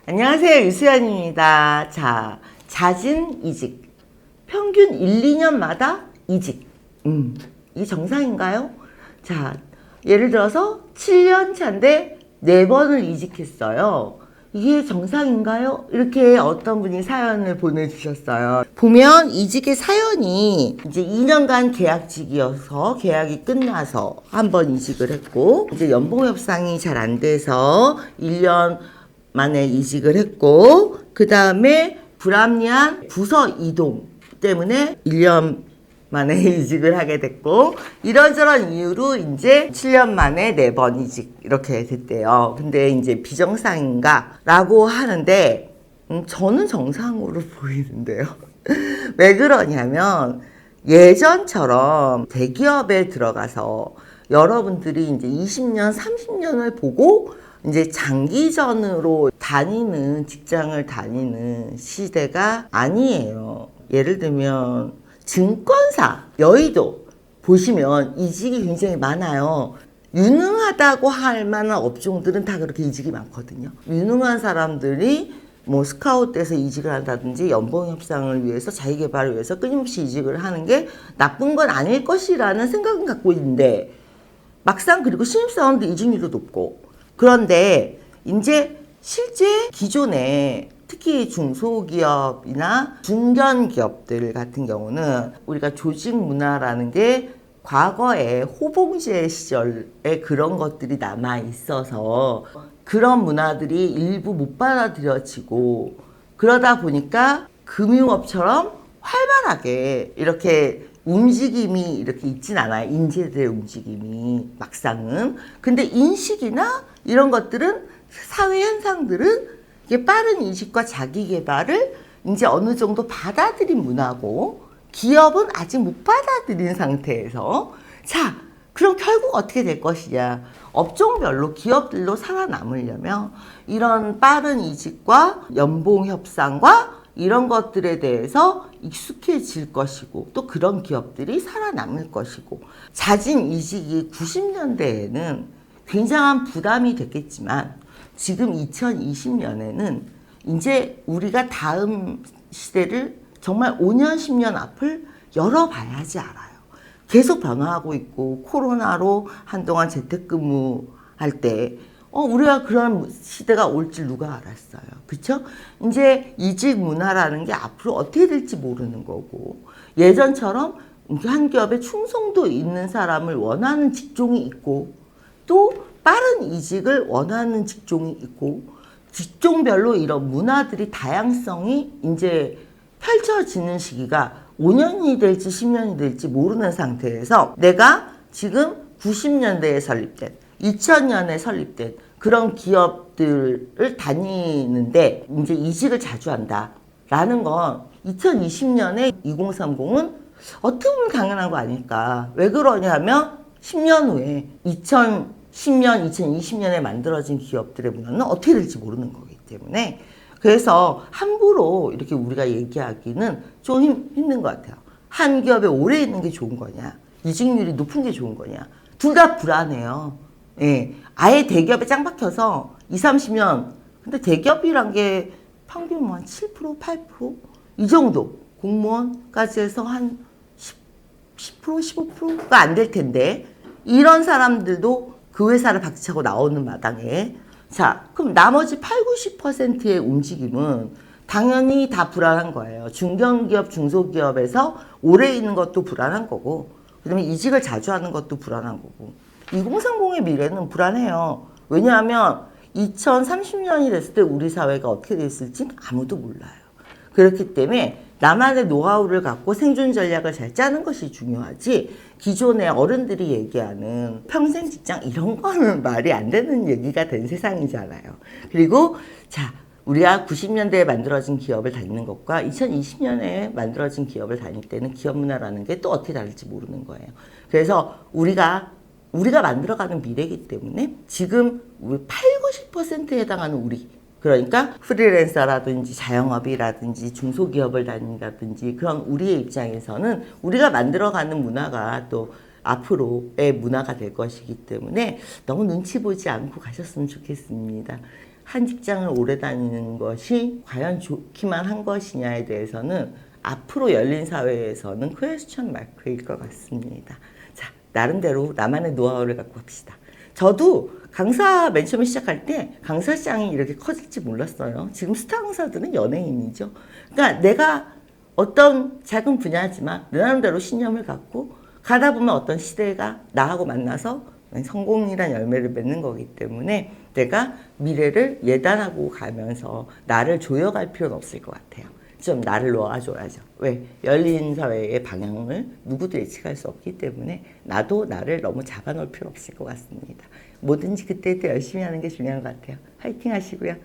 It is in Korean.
안녕하세요. 유수연입니다. 자, 잦은 이직. 평균 1, 2년마다 이직. 이 정상인가요? 자, 예를 들어서 7년 차인데 4번을 이직했어요. 이게 정상인가요? 이렇게 어떤 분이 사연을 보내주셨어요. 보면 이직의 사연이 이제 2년간 계약직이어서 계약이 끝나서 한 번 이직을 했고, 이제 연봉 협상이 잘 안 돼서 1년 만에 이직을 했고, 그 다음에 불합리한 부서 이동 때문에 1년 만에 이직을 하게 됐고, 이런저런 이유로 이제 7년 만에 4번 이직 이렇게 됐대요. 근데 이제 비정상인가? 라고 하는데, 저는 정상으로 보이는데요. 왜 그러냐면, 예전처럼 대기업에 들어가서 여러분들이 이제 20년, 30년을 보고 이제 장기전으로 다니는 직장을 다니는 시대가 아니에요. 예를 들면 증권사, 여의도 보시면 이직이 굉장히 많아요. 유능하다고 할 만한 업종들은 다 그렇게 이직이 많거든요. 유능한 사람들이 뭐 스카웃돼서 이직을 한다든지 연봉 협상을 위해서 자기 개발을 위해서 끊임없이 이직을 하는 게 나쁜 건 아닐 것이라는 생각은 갖고 있는데, 막상 그리고 신입사원도 이직률도 높고, 그런데 이제 실제 기존에 특히 중소기업이나 중견기업들 같은 경우는 우리가 조직 문화라는 게 과거에 호봉제 시절에 그런 것들이 남아 있어서 그런 문화들이 일부 못 받아들여지고, 그러다 보니까 금융업처럼 활발하게 이렇게 움직임이 이렇게 있진 않아요. 인재들의 움직임이 막상은. 근데 인식이나 이런 것들은, 사회 현상들은 이게 빠른 인식과 자기 개발을 이제 어느 정도 받아들인 문화고, 기업은 아직 못 받아들인 상태에서, 자, 그럼 결국 어떻게 될 것이냐. 업종별로 기업들로 살아남으려면 이런 빠른 이직과 연봉 협상과 이런 것들에 대해서 익숙해질 것이고, 또 그런 기업들이 살아남을 것이고, 잦은 이직이 90년대에는 굉장한 부담이 됐겠지만, 지금 2020년에는 이제 우리가 다음 시대를 정말 5년, 10년 앞을 열어봐야지 알아요. 계속 변화하고 있고, 코로나로 한동안 재택근무 할 때, 우리가 그런 시대가 올 줄 누가 알았어요. 그쵸? 이제 이직 문화라는 게 앞으로 어떻게 될지 모르는 거고, 예전처럼 한 기업에 충성도 있는 사람을 원하는 직종이 있고, 또 빠른 이직을 원하는 직종이 있고, 직종별로 이런 문화들이 다양성이 이제 펼쳐지는 시기가 5년이 될지 10년이 될지 모르는 상태에서, 내가 지금 90년대에 설립된, 2000년에 설립된 그런 기업들을 다니는데 이제 이직을 자주 한다라는 건 2020년에 2030은 어떻게 보면 당연한 거 아닐까. 왜 그러냐면 10년 후에 2010년, 2020년에 만들어진 기업들의 문화는 어떻게 될지 모르는 거기 때문에, 그래서 함부로 이렇게 우리가 얘기하기는 좀 힘든 것 같아요. 한 기업에 오래 있는 게 좋은 거냐, 이직률이 높은 게 좋은 거냐, 둘 다 불안해요. 예. 아예 대기업에 짱 박혀서 20, 30년, 근데 대기업이란 게 평균 뭐 한 7%, 8%? 이 정도. 공무원까지 해서 한 10%, 15%가 안 될 텐데, 이런 사람들도 그 회사를 박차고 나오는 마당에, 자, 그럼 나머지 8, 90%의 움직임은 당연히 다 불안한 거예요. 중견기업, 중소기업에서 오래 있는 것도 불안한 거고, 그 다음에 이직을 자주 하는 것도 불안한 거고, 2030의 미래는 불안해요. 왜냐하면 2030년이 됐을 때 우리 사회가 어떻게 됐을지 아무도 몰라요. 그렇기 때문에 나만의 노하우를 갖고 생존 전략을 잘 짜는 것이 중요하지, 기존의 어른들이 얘기하는 평생 직장 이런 거는 말이 안 되는 얘기가 된 세상이잖아요. 그리고 자, 우리가 90년대에 만들어진 기업을 다니는 것과 2020년에 만들어진 기업을 다닐 때는 기업 문화라는 게 또 어떻게 다를지 모르는 거예요. 그래서 우리가 만들어가는 미래이기 때문에 지금 8, 90%에 해당하는 우리, 그러니까 프리랜서라든지 자영업이라든지 중소기업을 다닌다든지 그런 우리의 입장에서는 우리가 만들어가는 문화가 또 앞으로의 문화가 될 것이기 때문에 너무 눈치 보지 않고 가셨으면 좋겠습니다. 한 직장을 오래 다니는 것이 과연 좋기만 한 것이냐에 대해서는 앞으로 열린 사회에서는 퀘스천 마크일 것 같습니다. 자, 나름대로 나만의 노하우를 갖고 합시다. 저도 강사 맨 처음에 시작할 때 강사 시장이 이렇게 커질지 몰랐어요. 지금 스타 강사들은 연예인이죠. 그러니까 내가 어떤 작은 분야지만 내 나름대로 신념을 갖고 가다 보면 어떤 시대가 나하고 만나서 성공이란 열매를 맺는 거기 때문에 내가 미래를 예단하고 가면서 나를 조여갈 필요는 없을 것 같아요. 좀 나를 놓아줘야죠. 왜? 열린 사회의 방향을 누구도 예측할 수 없기 때문에 나도 나를 너무 잡아놓을 필요 없을 것 같습니다. 뭐든지 그때그때 열심히 하는 게 중요한 것 같아요. 화이팅 하시고요.